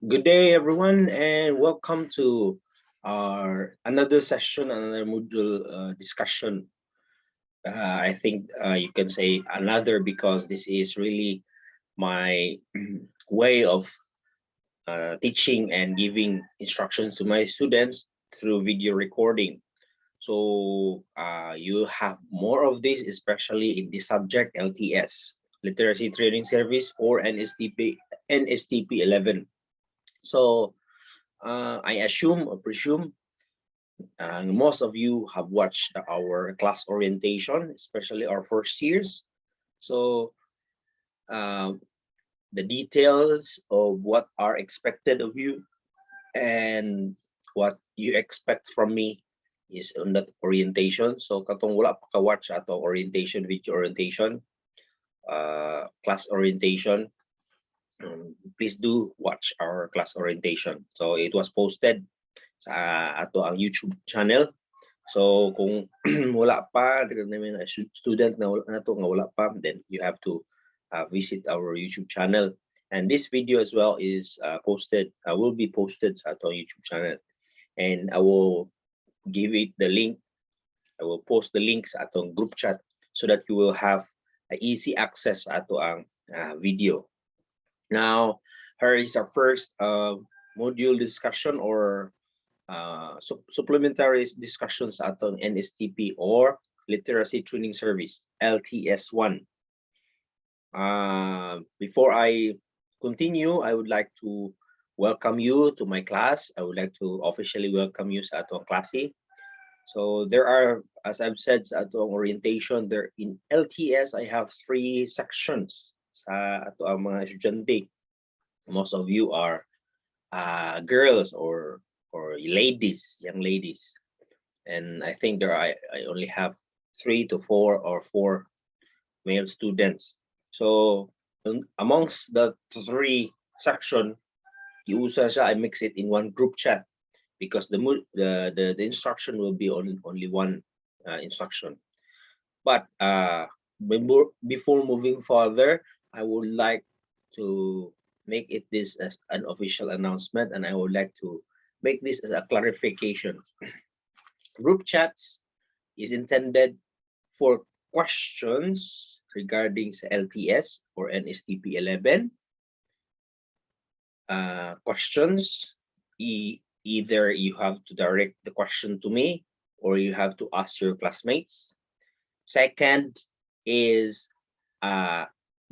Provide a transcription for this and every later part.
Good day, everyone, and welcome to our another session, another module discussion. I think you can say another because this is really my way of teaching and giving instructions to my students through video recording. So you have more of this, especially in the subject LTS, Literacy Training Service, or NSTP 11. So I assume or presume most of you have watched our class orientation, especially our first years. So uh, the details of what are expected of you and what you expect from me is on that orientation. So katong wala pa ka-watch ato orientation, video orientation, class orientation, please do watch our class orientation. So it was posted sa ato ang YouTube channel. So kung wala pa, student na wala na to, nga wala pa, then you have to visit our YouTube channel. And this video as well is posted, will be posted sa ato YouTube channel. And I will give it the link. I will post the links sa atong group chat so that you will have easy access ato ang video. Now, here is our first module discussion or supplementary discussions aton NSTP or Literacy Training Service, LTS1. Before I continue, I would like to welcome you to my class. I would like to officially welcome you sa atong klase. So there are, as I've said sa atong orientation, there in LTS, I have 3 sections sa ato ang mga estudyante. Most of you are girls or ladies, young ladies, and I think I only have 3 to 4 or 4 male students. So amongst the 3 section, I mix it in one group chat because the instruction will be only one instruction. But before moving further, I would like to make it this as an official announcement, and I would like to make this as a clarification. Group chats is intended for questions regarding LTS or NSTP 11. Questions, either you have to direct the question to me or you have to ask your classmates. Second is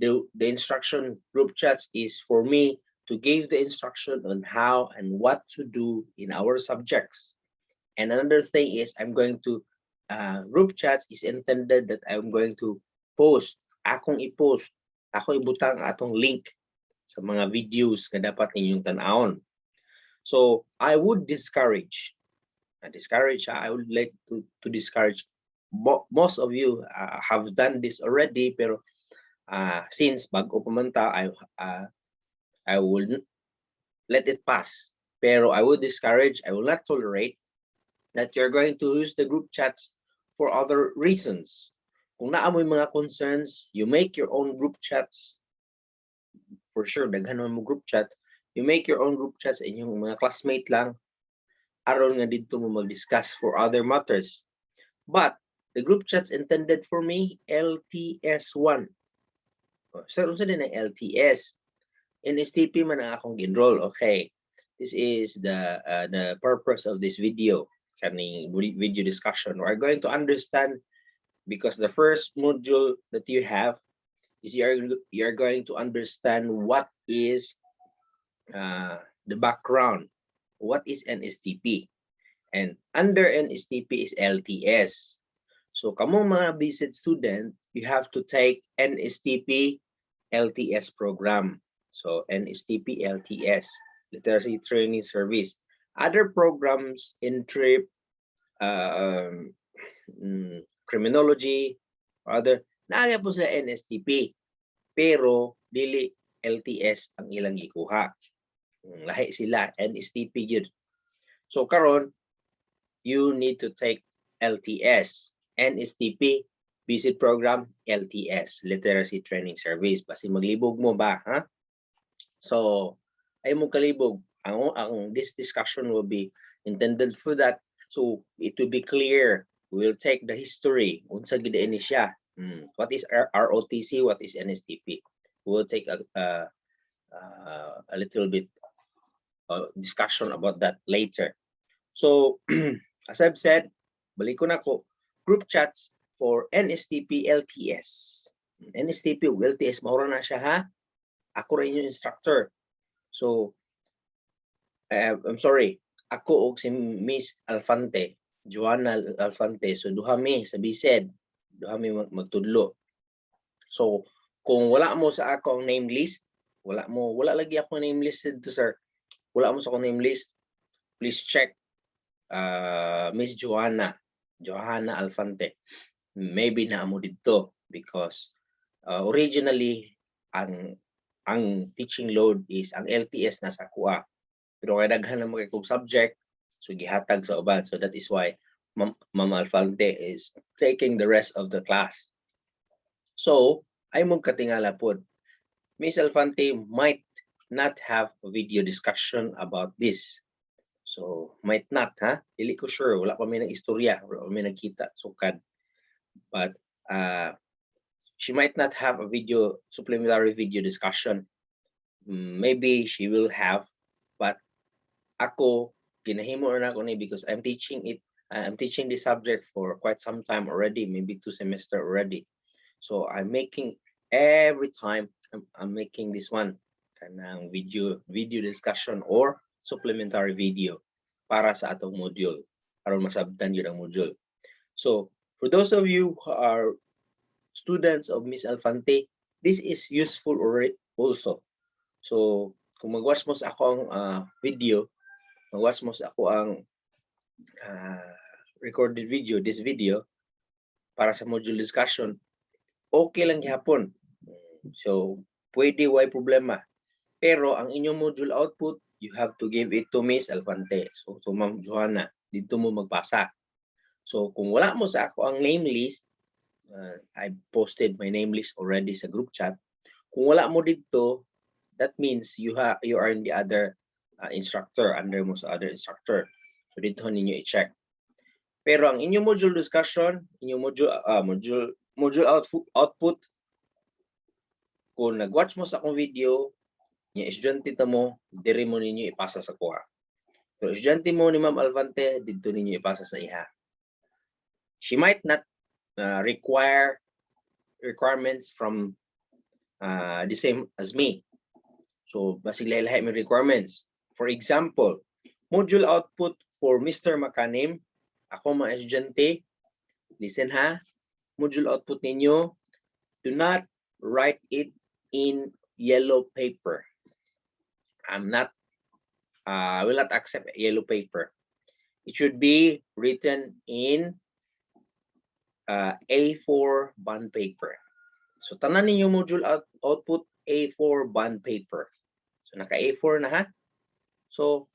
the instruction group chats is for me to give the instruction on how and what to do in our subjects. And another thing is I'm going to group chats is intended that I'm going to post, akong i-post, akong ibutang atong link sa mga videos na dapat ninyong tanawon. So I would discourage, I would like to discourage. Most of you have done this already, pero since bago pumanta, I will let it pass. Pero I would discourage, I will not tolerate that you're going to use the group chats for other reasons. Kung naamoy mga concerns, you make your own group chats. For sure, daghan mo group chat. You make your own group chats and yung mga classmate lang aron nga dito mo mag-discuss for other matters. But the group chats intended for me, LTS1. So, unsa din ang LTS? NSTP man ang akong enroll. Okay, this is the purpose of this video, kaning video discussion. We're going to understand, because the first module that you have is you're going to understand what is the background, what is NSTP, and under NSTP is LTS. So kamong mga visit student, you have to take NSTP LTS program. So NSTP LTS, Literacy Training Service. Other programs in TRIP, criminology, other, naaya po sa NSTP, pero dili LTS ang ilang gikuha. Lahi sila, NSTP yun. So karon, you need to take LTS, NSTP, visit program, LTS, Literacy Training Service. Basi maglibog mo ba, ha? So ay mo kalibog. This discussion will be intended for that. So it will be clear. We'll take the history. Unsa gid ini siya? What is ROTC? What is NSTP? We'll take a little bit discussion about that later. So as I've said, balik ko na ko, group chats for NSTP LTS. NSTP LTS, maura na siya ha. Ako rin yung instructor. So, I'm sorry, ako og si Miss Alfante, Joanna Alfante, so duha mi sa BSED, duha mi magtudlo. So, kung wala mo sa ako ang name list, wala lagi ako name list dito, sir. Wala mo sa akong name list, please check Miss Joanna Alfante. Maybe na mo dito because originally ang teaching load is ang LTS na sa kuha. Pero kaya daghan na mga kong subject, so gihatag sa uban. So that is why Ma'am Alfante is taking the rest of the class. So, ay mong katingala po, Miss Alfante might not have a video discussion about this. So, might not, ha? Dili ko sure. Wala pa may nag-istorya. Wala pa may nagkita. Sukad. But, she might not have a supplementary video discussion. Maybe she will have, but ako, ginahimo na ako ni because I'm teaching this subject for quite some time already, maybe 2 semesters already. So I'm making every time I'm making this one kanang video discussion or supplementary video para sa atong module aron masabtan yun ang module. So for those of you who are students of Miss Alfante, this is useful also. So kung mag-watch mo sa ako ang video, mag-watch mo sa ako ang recorded video, this video para sa module discussion, okay lang gihapon. So pwede, way problema. Pero ang inyong module output, you have to give it to Miss Alfante. So to Ma'am Joanna, dito mo magpasa. So kung wala mo sa ako ang name list, I posted my name list already sa group chat. Kung wala mo dito, that means you are in the other instructor, under mo sa other instructor. So dito ninyo i-check. Pero ang inyong module discussion, inyong module output, kung nag-watch mo sa akong video, yung estudyante mo, diri mo ninyo ipasa sa kuha. Pero estudyante mo ni Ma'am Alfante, dito ninyo ipasa sa iha. She might not requirements from the same as me. So, basig lahi may requirements. For example, module output for Mr. Makanim, ako mga estudyante, listen ha, module output ninyo, do not write it in yellow paper. I will not accept yellow paper. It should be written in A4 bond paper. So, tanan ninyo module output A4 bond paper. So, naka A4 na ha. So,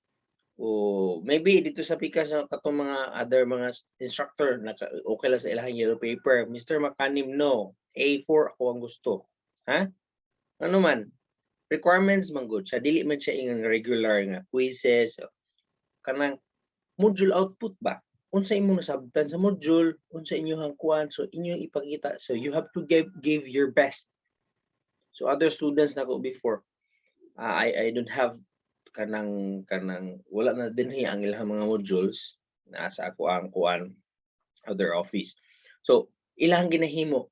maybe dito sa pikas ng katong mga other mga instructor, okay lang sa ilahang yellow paper. Mr. Makanim, no. A4 ako ang gusto. Ha? Ano man, requirements man good siya. Dili man siya yung regular nga quizzes. Kanang module output ba? Unsa imong nasabtan sa module, unsa inyong kuan, so inyong ipakita. So you have to give your best. So other students na ko before, I don't have kanang wala na dinhi ang ilang mga modules na sa ako ang kuan other office. So ilang ginaprint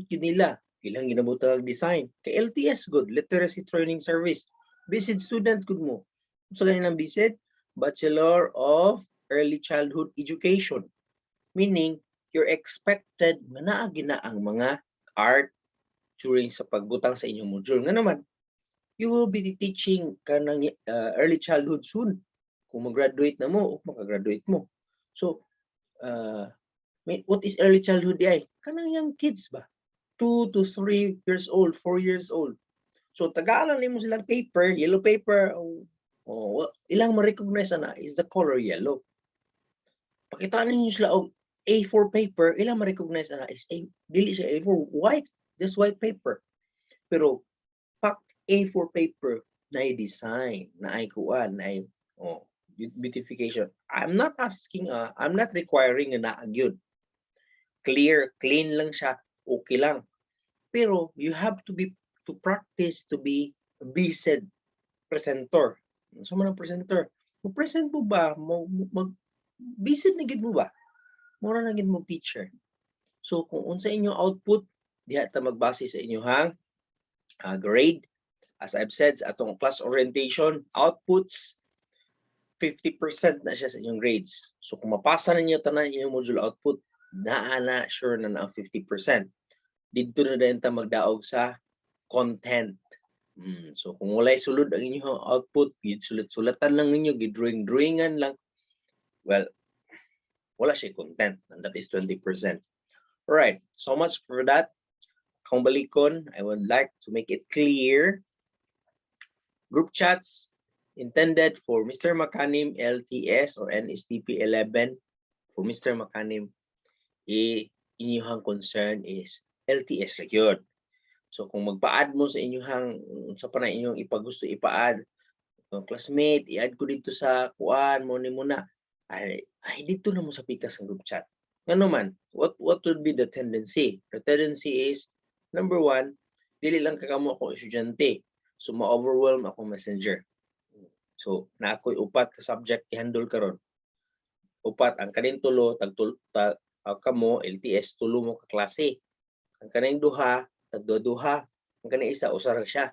yun nila, ilang ginabutang design kay LTS good, literacy training service. BSED student good mo. So kanilang BSED, Bachelor of Early Childhood Education, meaning you're expected na naagina ang mga art during sa pagbutang sa inyong module. Nga naman, you will be teaching kanang early childhood soon. Kung mag-graduate na mo, o makagraduate mo. So, what is early childhood ay? Kanang young kids ba? 2 to 3 years old, 4 years old. So, tagaalan mo silang paper, yellow paper, ilang ma-recognize na is the color yellow. Pakitaan ninyo sila og A4 paper, ilang ma-recognize na is dili siya A4, white, just white paper. Pero, A4 paper na design, na kuan, na oh, beautification. I'm not requiring na gyud. Clear, clean lang siya, okay lang. Pero you have to practice to be a BSED presenter. So man ang presenter. Mo-present mo ba? Mag BSED na gid mo ba? Mura na gid mo teacher. So kung unsa inyong output, diha ta magbase sa inyong grade. As I've said, sa atong class orientation, outputs 50% na siya sa inyong grades. So kung mapasa ninyo tanan inyong module output, na sure na ang 50%. Dito na din ta magdaog sa content. So kung walay sulod ang inyong output, sulat-sulatan lang ninyo, gidrawing-drawingan lang, well, wala siya content, and that is 20%. Alright, so much for that. Kung balikon, I would like to make it clear. Group chats intended for Mr. Makanim LTS or NSTP 11. For Mr. Makanim, inyong concern is LTS ra gyud. So kung magpa-add mo sa inyong sa pa na inyong ipagusto ipa-add, classmate, i-add ko dito sa kuan mo ni muna. Ay dito na mo sa pikas ng group chat. Ano man, what would be the tendency? The tendency is, number one, dili lang kakamo ako estudyante. So ma-overwhelm ako messenger. So na ako'y upat ka subject i-handle karon. Upat ang kaning tulo kamo LTS tulo mo ka klase. Ang kaning duha tagduha, ang kaning isa usa ra siya.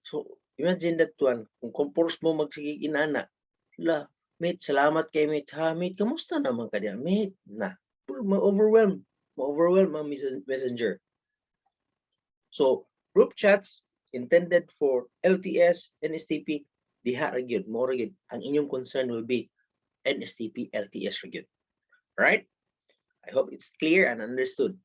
So imagine that one, kung force mo magsige inana, la, mate, salamat kay mate, ha, mate, kamusta naman ka diya, mate, na, ma-overwhelm ang messenger. So group chats intended for LTS, NSTP, diha ra gyud, mo ra gyud, ang inyong concern will be NSTP, LTS ra gyud. Right? I hope it's clear and understood.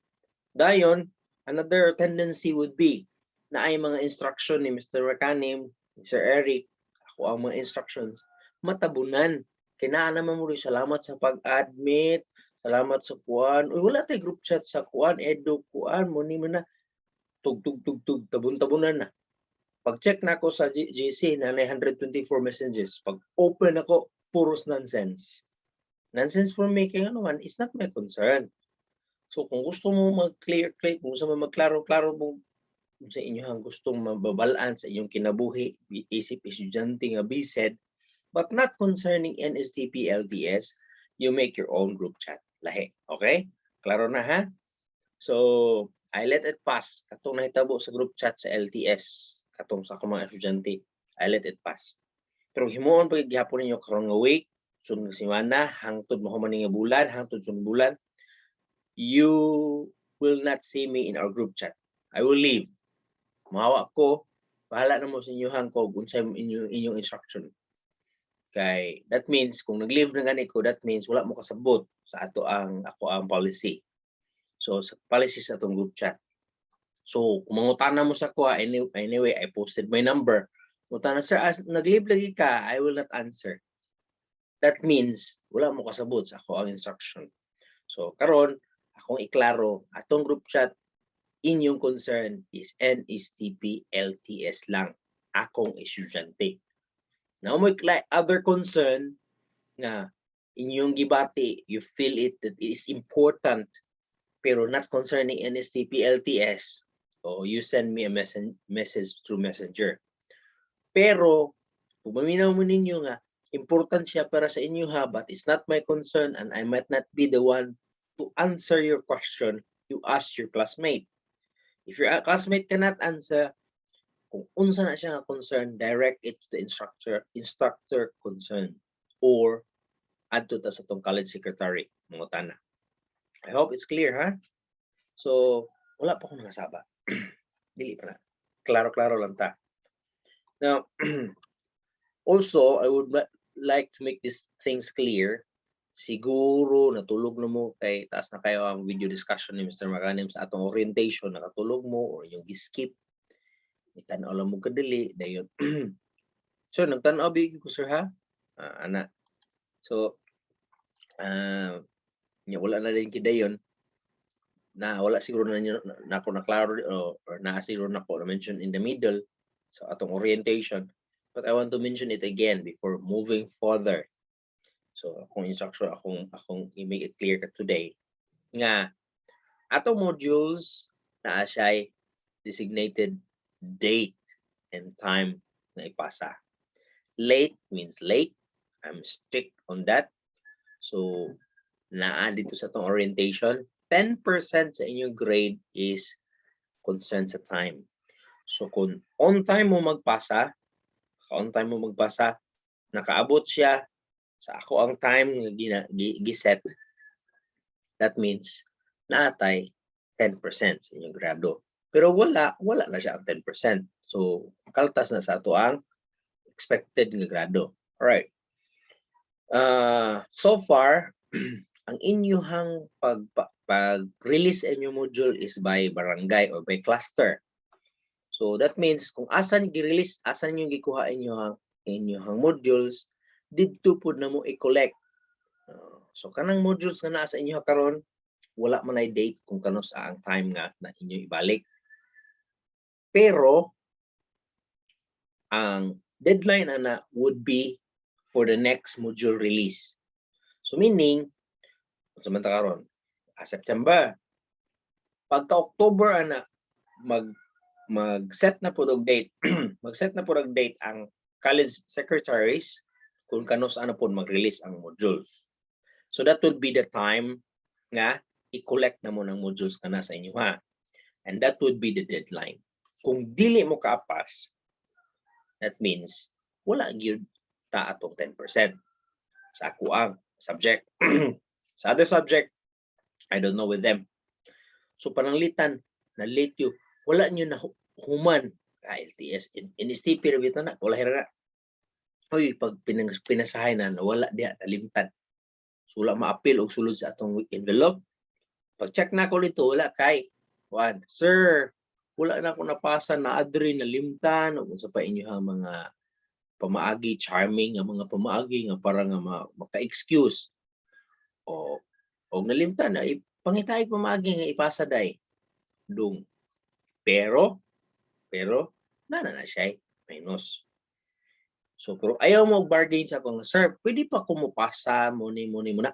Dayon, another tendency would be na ay mga instruction ni Mr. Makanim, Sir Eric, ako ang mga instructions, matabunan. Kinaan naman mo rin, salamat sa pag-admit, salamat sa kuan. Uy, wala tayo group chat sa kuan, edu, kuan, muni mo na, tug, tabun-tabunan na. Pag-check na ako sa GC na 124 messages, pag open ako, puros nonsense. Nonsense for me, kaya naman, it's not my concern. So kung gusto mo mag-clear, kung gusto mo magklaro-klaro mo sa inyong gustong mababalaan sa inyong kinabuhi, isip estudyante nga BSED, but not concerning NSTP LTS, you make your own group chat. Lahi. Okay? Klaro na ha? So, I let it pass. Katong nahitabo sa group chat sa LTS, katong sa akong mga estudyante, I let it pass. Pero himuon pag gihapon ninyo karon nga week, sunod nga semana, hangtod mahuman nga bulan, hangtod sunod bulan, you will not see me in our group chat. I will leave. Mahawa ko, bahala na mo sa inyohan ko kung sa inyong instruction. Kay that means kung nag-leave na gani ko, that means wala mo kasabot sa ako ang policy. So sa policy sa atong group chat. So kung mangutana mo sa ko, anyway, I posted my number. Mutana, sir, as nag-leave lagi ka, I will not answer. That means wala mo kasabot sa ako ang instruction. So karon akong iklaro, atong group chat, inyong concern is NSTP LTS lang, akong estudyante. Now mo other concern nga inyong gibati, you feel it that it is important pero not concerning NSTP LTS, so you send me a message through Messenger. Pero kung maminaw mo ninyo nga important siya para sa inyo ha, but it's not my concern and I might not be the one to answer your question, you ask your classmate. If your classmate cannot answer, kung unsa na siya nga concern, direct it to the instructor concern, or add to ta sa tong college secretary, mangutana. I hope it's clear, ha? So, wala pa akong nakasaba. Dili pa na. Klaro-klaro lang ta. Now, also, I would like to make these things clear. Siguro natulog na mo kay taas na kayo ang video discussion ni Mr. Makanim sa atong orientation, nakatulog mo or yung skip. Itanaw lang mo kadali dayon. So nagtanaw bigi ko sir ha. Ana. So wala na din kidayon na wala siguro na ako na klaro or na siguro na ko na mention in the middle. sa atong orientation. But I want to mention it again before moving further. So akong instruction, akong i-make it clear ka today nga atong modules na siya designated date and time na ipasa. Late means late. I'm strict on that. So naa dito sa atong orientation, 10% sa inyong grade is concerned sa time. So kung on time mo magpasa, nakaabot siya sa ako ang time nga giset, that means naatay 10% sa inyong grado. Pero wala na siya ang 10%. So kaltas na sa ato ang expected nga grado. Alright. So far, ang inyong pag-release inyong module is by barangay or by cluster. So that means kung asan gi-release, asan yung gikuha inyong modules, didto pud na mo i-collect. So kanang modules nga naa sa inyo karon, wala man ay date kung kano sa ang time nga na inyo ibalik. Pero ang deadline ana would be for the next module release. So meaning, samanta karon, September, pagka October ana mag-set na po og date, mag-set na po og date ang college secretaries kung kano saan na po mag-release ang modules. So that would be the time nga i-collect na mo ng modules kana sa inyo ha. And that would be the deadline. Kung dili mo kaapas, that means wala gyud ta atong 10% sa ako ang subject. Sa other subject, I don't know with them. So pananglitan na late you, wala nyo na human LTS in STP review na wala hira. Hoy pag pinasahay na wala diha nalimtan. So wala ma-appeal og sulod sa atong envelope. Pag check na ko dito wala kay one, sir, wala na ako napasa na adri na limtan o sa pa inyo mga pamaagi charming nga mga pamaagi nga para nga maka-excuse o nalimtan na pangitay pamaagi nga ipasa day dung. Pero na siya minus. So pero ayaw mo bargain sa akong sir, pwede pa ko mopasa mo na.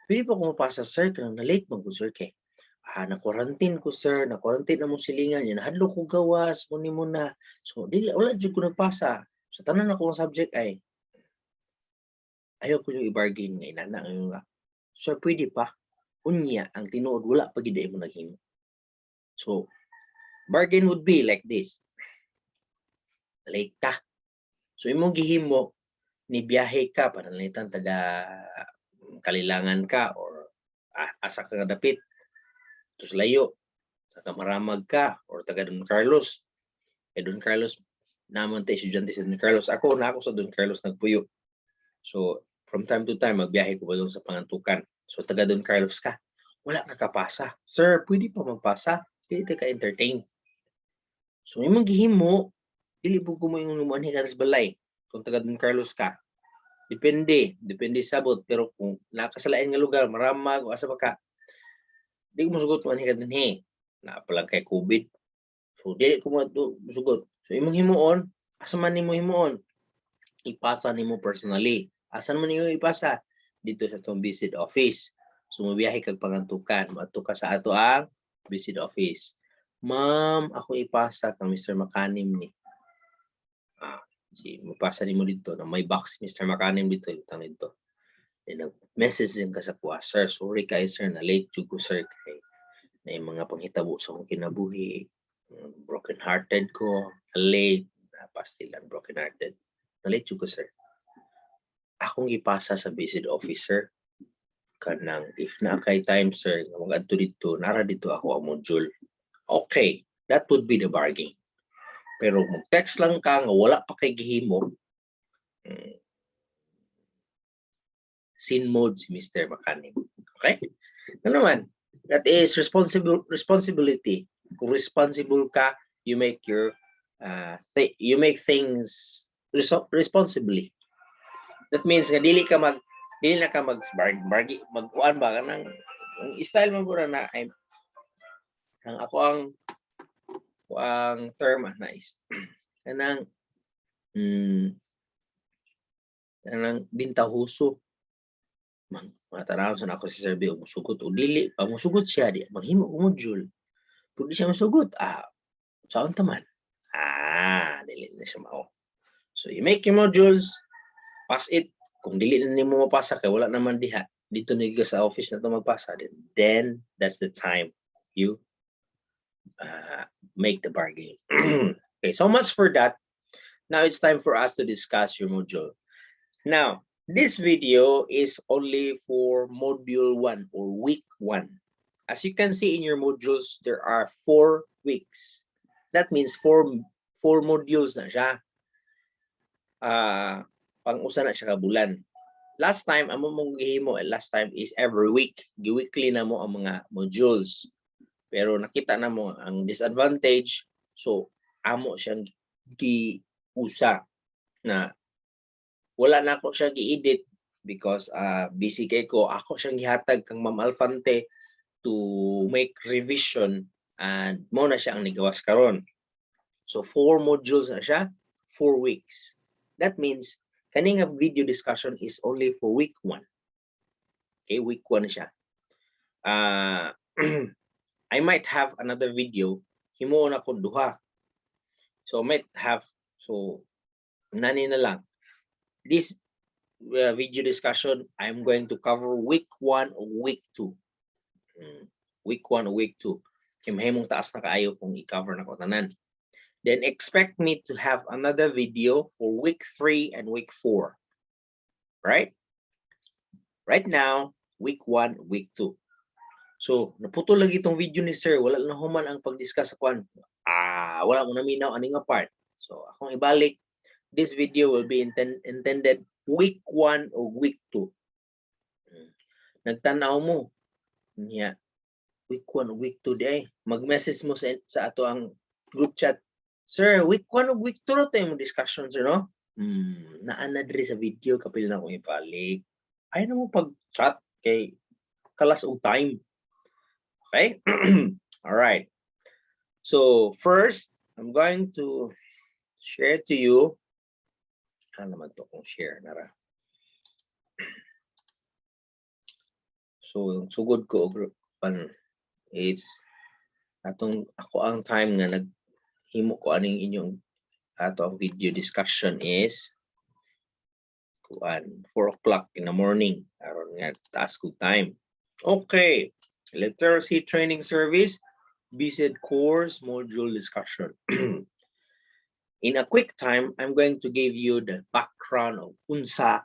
Pwede pa ko mopasa sir kanang na late man ko sir kay na quarantine ko sir, na quarantine na mo silingan yan, hadlo ko gawas mo na. So dili wala jud ko nagpasa. So tanan ako ang subject ay ayaw ko yung i-bargain nga inana nga. Sir pwede pa. Unya ang tinuod wala pa gid mo naghimo. So bargain would be like this. Late ka. So imong gihimo ni biyahe ka panalitan taga Kalilangan ka or asa ka dapit. Tus layo. Taga Maramag ka or taga Don Carlos. Don Carlos naman tayo estudyante sa Don Carlos. Ako sa Don Carlos nagpuyo. So from time to time magbiyahe ko ba doon sa Pangantukan. So taga Don Carlos ka. Wala ka kapasa. Sir, pwede pa magpasa. Dili ka entertain. So imong gihimo dili po ko mo yung lumuanhi ka sa balay kung taga Don Carlos ka. Depende sabot pero kung nakasalain nga lugar Maramag o asa ba ka di ko musugot man ka dinhi na palang kay COVID. So dili ko musugot. So imong himuon asa man nimo himuon ipasa nimo personally. Asan man nimo ipasa dito sa tong visit office. So mobiyahe kag Pangantukan, maadto ka sa ato ang visit office. Ma'am, ako ipasa kang Mr. Makanim ni. Si mapasa nimo dito na may box Mr. Makanim dito utang dito. Nag-message din ka sa kuha, sir, sorry kay sir, na late jud ko sir kay na yung mga panghitabo sa akong kinabuhi, broken hearted ko, late, pastilan, broken hearted, na late jud ko sir. Akong ipasa sa visit officer kanang if na kay time sir, mag-adto dito, nara dito ako ang module. Okay, that would be the bargain. Pero mag-text lang ka nga wala pa kay gihimo, sin mode si Mr. Makanim. Okay? Ano naman? That is responsibility. Kung responsible ka, you make your you make things responsibly. That means nga dili na ka magkuan ba kanang style man pura na ay ang ako ang ang term na is kanang kanang bintahuso. Matanaw sa ako si Sir Bill, musugot o dili, musugot siya, di, maghimo ko module. Kung di siya masugot, saan taman? Dili na siya mao. So, you make your modules, pass it. Kung dili na mo mapasa, kaya wala naman diha, dito na sa office na ito magpasa, then that's the time you make the bargain. Okay, so much for that. Now it's time for us to discuss your module. Now, this video is only for module 1 or week 1. As you can see in your modules, there are 4 weeks. That means 4 modules na siya. Pang-usa na siya ka bulan. Last time, amo mong gihimo, last time is every week. Gi-weekly na mo ang mga modules. Pero nakita na mo ang disadvantage. So, amo siyang gi-usa na wala na ako siya gi-edit because busy kay ko. Ako siyang gihatag kang Ma'am Alfante to make revision and mo na siya ang nigawas karon. So 4 modules na siya, 4 weeks. That means kaning video discussion is only for week 1. Okay, week 1 siya. I might have another video, himuon ako duha. So might have, so nani na lang. This video discussion, I'm going to cover week 1 or week 2. Week 1 or week 2. Himhimong taas na kaayo kung i-cover na ko tanan. Then expect me to have another video for week 3 and week 4. Right? Right now, week 1, week 2. So, naputol lagi itong video ni Sir. Wala na human ang pag-discuss sa kwan. Wala ko naminaw aning part. So, akong ibalik. This video will be intended week 1 or week 2. Nagtanaw mo. Yeah. Week 1 or week 2 day. Mag-message mo sa ato ang group chat. Sir, week 1 or week 2 tayo mo discussion, sir, no? Naanadri sa video, kapil na akong ibalik. Ayaw na mo pag-chat kay kalas o time. Okay? All right. So, first, I'm going to share to you. Ano naman to kung share nara. So, sugod ko group it's atong ako ang time nga naghimo ko aning inyong ato ang video discussion is 4 o'clock in the morning. Aron nga task ko time. Okay. Literacy training service, BSED course module discussion. In a quick time, I'm going to give you the background of unsa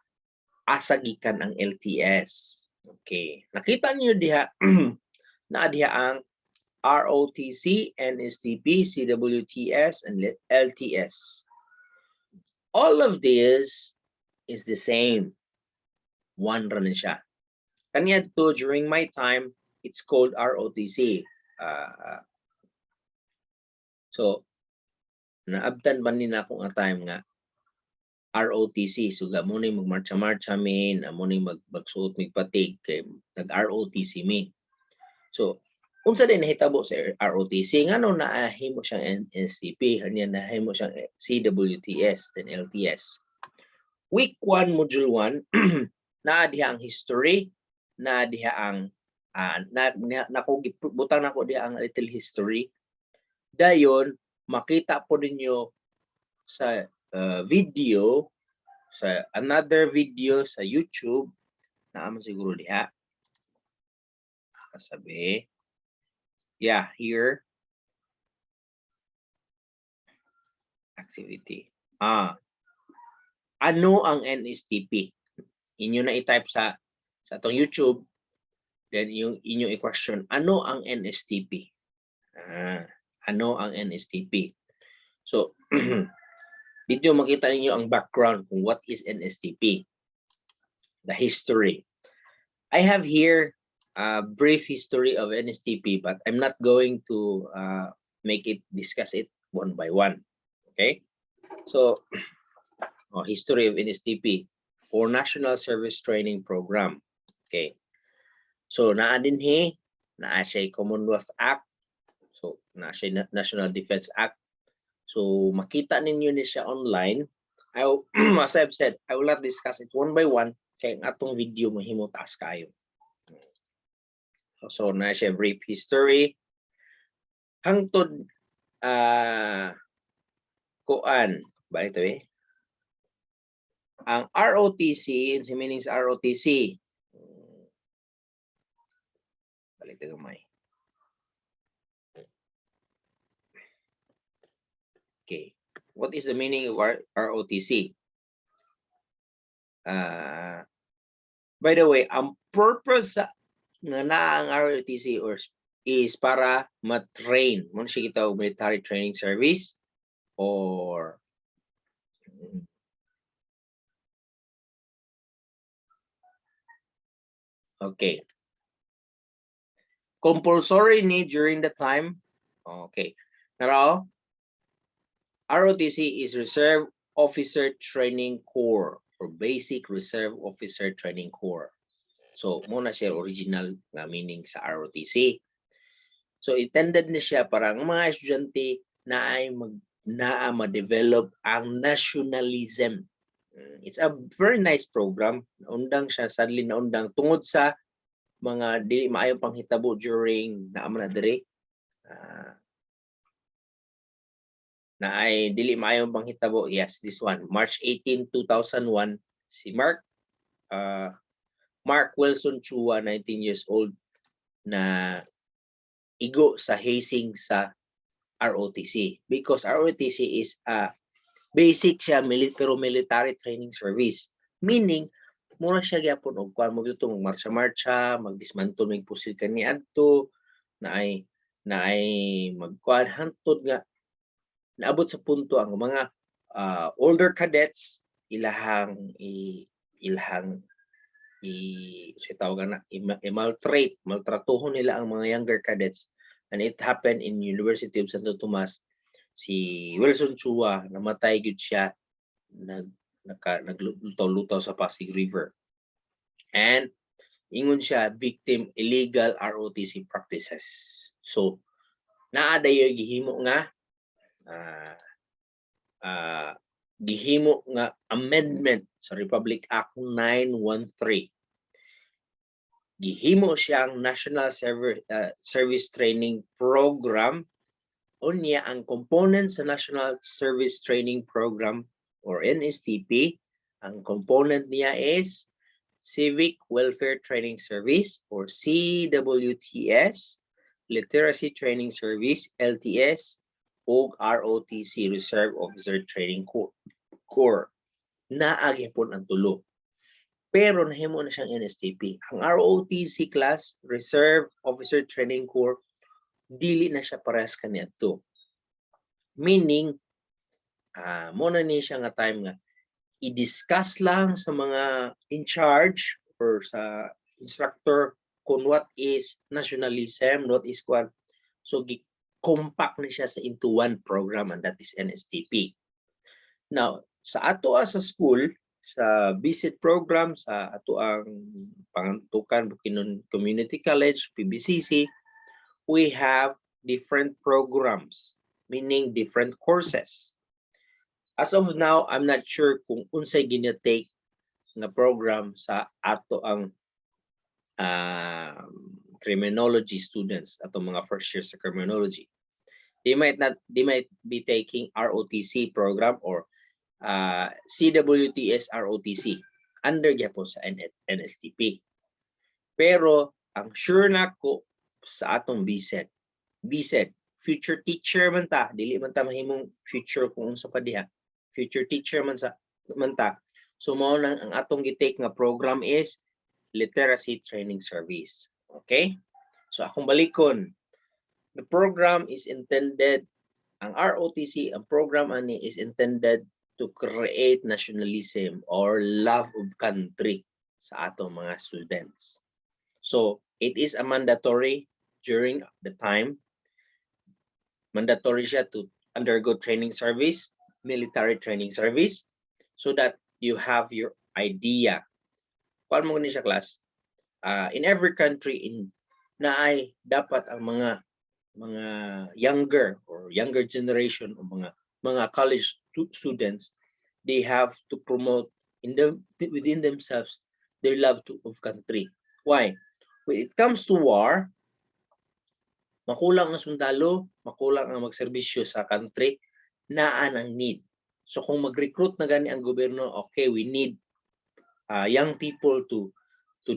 asa gikan ang LTS. Okay. Nakita niyo diha na diha ang ROTC, NSTP, CWTS, and LTS. All of this is the same. One ra na siya. Kanya to during my time, it's called ROTC. So, naabtan ba nina akong time nga ROTC. So, mo na magmarcha-marcha min, mo na magsuot magpatig, kay nag-ROTC mi. So, unsa din nahitabo sa ROTC, nga no naahimo siyang NSTP, hanya naahimo siyang CWTS, then LTS. Week 1, Module 1, naa diha ang history, naa diha ang butang nako diha ang little history. Dayon, makita po ninyo sa video, sa another video sa YouTube, naman siguro diha. Kasabi. Yeah, here. Activity. Ano ang NSTP? Inyo na i-type sa atong YouTube. Then yung inyo i-question, ano ang NSTP? Ano ang NSTP? So, dito makita niyo ang background kung what is NSTP. The history. I have here a brief history of NSTP, but I'm not going to discuss it one by one. Okay? So, history of NSTP or National Service Training Program. Okay. So, naa din naa siya Commonwealth Act So National Defense Act. So makita ninyo ni siya online. As I've said, I will not discuss it one by one. Kaya ang atong video mahimo taas kayo. So na siya brief history. Hangtod kuan, balik to ang ROTC, si meaning sa ROTC. Balik to gamay. Okay. What is the meaning of ROTC? By the way, ang purpose nga na ang ROTC is para ma-train. Muna siya kita military training service or okay. Compulsory need during the time. Okay. Now, ROTC is Reserve Officer Training Corps or Basic Reserve Officer Training Corps. So, muna siya original na meaning sa ROTC. So, intended na siya para ang mga estudyante na ay ma-develop ang nationalism. It's a very nice program. Naundang siya, sadly naundang tungod sa mga dili maayong panghitabo during naaman na diri. Na ay dili maayong panghitabo. Yes, this one. March 18, 2001. Si Mark Wilson Chua, 19 years old, na igo sa hazing sa ROTC. Because ROTC is basic siya, pero military training service. Meaning, mura siya gyapon og kuan mo dito magmarcha-marcha, magdismantle mig pusil kani adto na ay magkuan hantod nga naabot sa punto ang mga older cadets ilahang maltratuhon nila ang mga younger cadets, and it happened in University of Santo Tomas. Si Wilson Chua namatay gud siya naglutaw-lutaw sa Pasig River. And ingon siya victim illegal ROTC practices. So naa dayoy gihimo nga amendment sa Republic Act 913. Gihimo siyang National Service Training Program. Unya ang component sa National Service Training Program or NSTP, ang component niya is Civic Welfare Training Service or CWTS, Literacy Training Service, LTS, o ROTC, Reserve Officer Training Corps. Naagi po ang tulo. Pero nahimo na siyang NSTP. Ang ROTC class, Reserve Officer Training Corps, dili na siya parehas kaniadto. Meaning, muna ni siya nga time nga i-discuss lang sa mga in charge or sa instructor kung what is nationalism, what is what. So, compact na siya sa into one program, and that is NSTP. Now, sa ato sa school, sa BSIT program, sa ato ang Pangantukan Bukidnon Community College, PBCC, we have different programs, meaning different courses. As of now, I'm not sure kung unsay ginatake na program sa ato ang criminology students, ato mga first year sa criminology. They might be taking ROTC program or CWTS ROTC under gyapon sa NSTP. Pero ang sure na ko sa atong BSET, future teacher man ta, dili man ta mahimong future kung unsa pa diha. Future teacher man ta. So mao lang ang atong gitake nga program is Literacy Training Service. Okay? So akong balikon. The program is intended, ang ROTC, ang program ani is intended to create nationalism or love of country sa atong mga students. So it is a mandatory during the time. Mandatory siya to undergo training service, military training service, so that you have your idea. Paano mo ni siya class? In every country na ay dapat ang mga younger generation o mga college students, they have to promote within themselves their love of country. Why? When it comes to war, makulang ang sundalo, makulang ang magserbisyo sa country, naan ang need. So kung mag-recruit na gani ang gobyerno, okay, we need young people to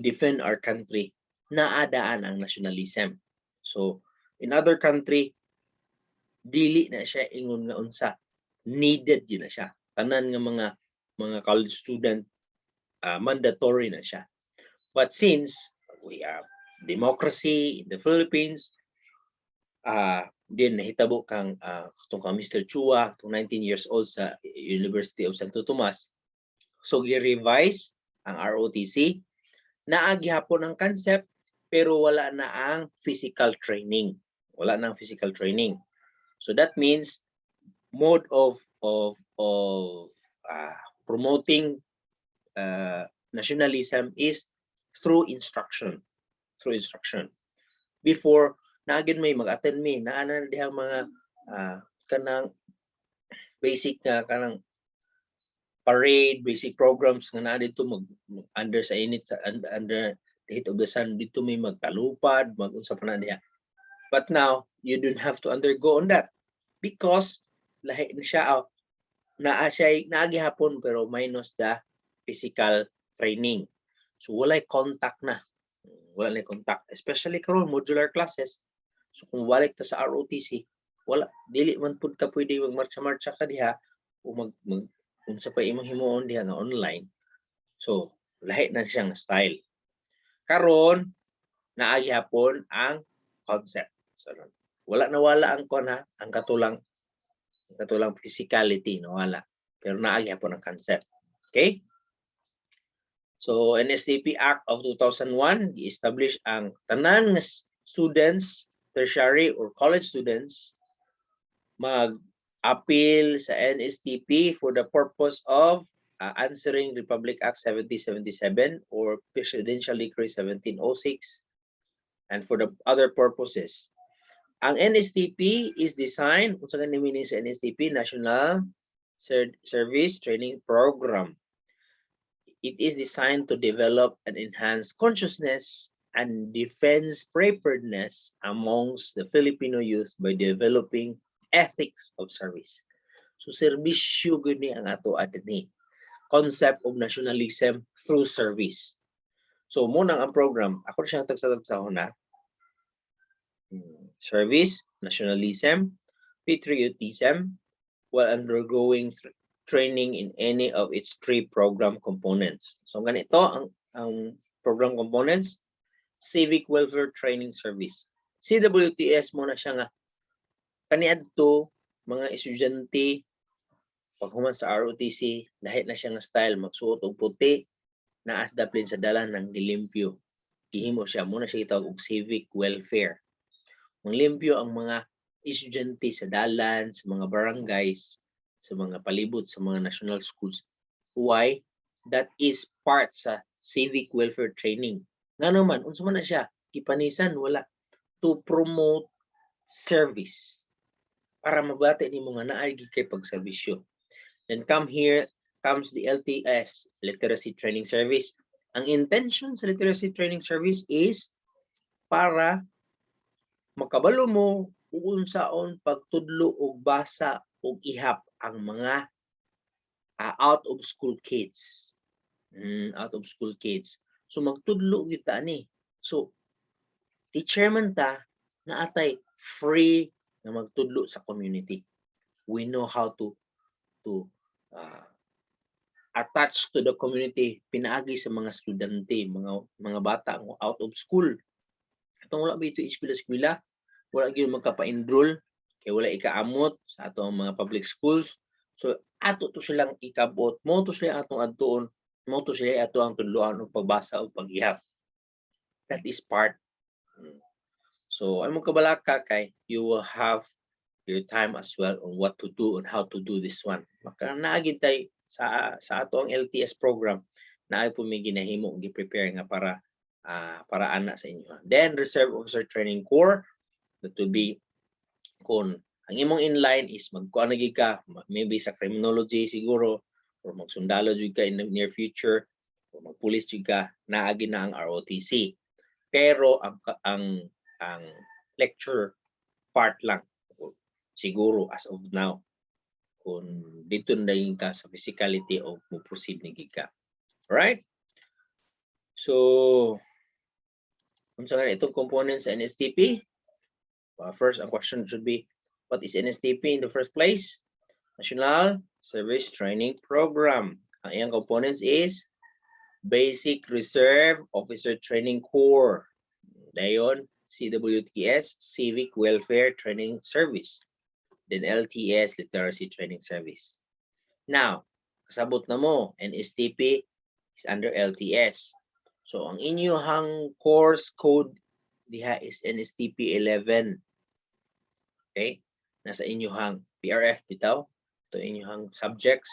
defend our country, naadaan ang nationalism. So in other country, dili na siya ingon nga unsa, needed yun na siya. Tanan nga mga college student, mandatory na siya. But since we have democracy in the Philippines, din nahitabo kang kang Mr. Chua, 19 years old sa University of Santo Tomas. So gi-revise ang ROTC, naagi hapon ang concept pero wala na ang physical training. Wala na ang physical training. So that means mode of promoting nationalism is through instruction. Through instruction. Before, naagin may mag-attend me, naanan diha mga kanang basic nga kanang parade, basic programs nga naa dito under sa init under the heat of the sun, dito may magkalupad, mag-unsa pa na diha. But now, you don't have to undergo on that because lahi na siya naagi hapon pero minus the physical training. So walay contact na. Wala na contact, especially karon modular classes. So kung balik ta sa ROTC, wala dili man pud ka pwede magmarcha-marcha ka diha o unsa pa imong himuon diha nga online. So lahi na siyang style. Karon naagi hapon ang concept. So wala ang ang katulang physicality nawala. Pero naagi hapon ang concept. Okay? So NSTP Act of 2001 gi-establish ang tanan nga students, tertiary or college students mag-appeal sa NSTP for the purpose of answering Republic Act 7077 or Presidential Decree 1706 and for the other purposes. Ang NSTP is designed, kung saan meaning sa NSTP, National Service Training Program. It is designed to develop and enhance consciousness and defense preparedness amongst the Filipino youth by developing ethics of service. So serbisyo gani ang ato adini. Concept of nationalism through service. So muna ang program, ako siyang tagsahon na. Service, nationalism, patriotism, while undergoing training in any of its three program components. So ganito ang program components, Civic Welfare Training Service. CWTS muna siya nga kaniadto mga estudyante paghuman sa ROTC, dahil na siya nga style magsuot og puti, naas daplin sa dalan ng dilimpyo. Gihimo siya muna siya gitawag og civic welfare. Manglimpyo ang mga estudyante sa dalan, sa mga barangays, sa mga palibot sa mga national schools. Why? That is part sa civic welfare training. Nga naman, unsa man na siya, ipanisan, wala. To promote service. Para mabati ni mga naay kay pagserbisyo. Then comes the LTS, Literacy Training Service. Ang intention sa Literacy Training Service is para makabalo mo kung unsaon pagtudlo og basa og ihap ang mga out of school kids. Out of school kids. So magtudlo kita ni. So teacher man ta na atay free na magtudlo sa community. We know how to attach to the community, pinaagi sa mga estudyante, mga bata out of school. Atong wala ba ito eskwela, wala gyud magkapa-enroll, kay wala ikaamot sa atong mga public schools. So ato to silang ikabot, mo to sila atong adtuon, mo to sila ato ang tudloan og pagbasa o paghihap. That is part. So ang mong kabalaka kay you will have your time as well on what to do and how to do this one. Maka naagid tay sa ato ang LTS program na ay po may ginahimo gi-prepare nga para ana sa inyo. Then Reserve Officer Training Corps, that will be Kung ang imong inline is magkuan na gid ka, maybe sa criminology siguro, or magsundalo jud ka in the near future, o magpulis jud ka, naagi na ang ROTC. Pero ang lecture part lang siguro as of now, kung dito na ka sa physicality o mo proceed ni ka. Alright? So, kung saan itong components sa NSTP, first, ang question should be, what is NSTP in the first place? National Service Training Program. Ang iyang components is Basic Reserve Officer Training Corps. Dayon, CWTS, Civic Welfare Training Service. Then LTS, Literacy Training Service. Now, kasabot na mo, NSTP is under LTS. So, ang inyong course code diha is NSTP 11. Okay? Nasa inyong PRF bitaw. Ito inyong subjects.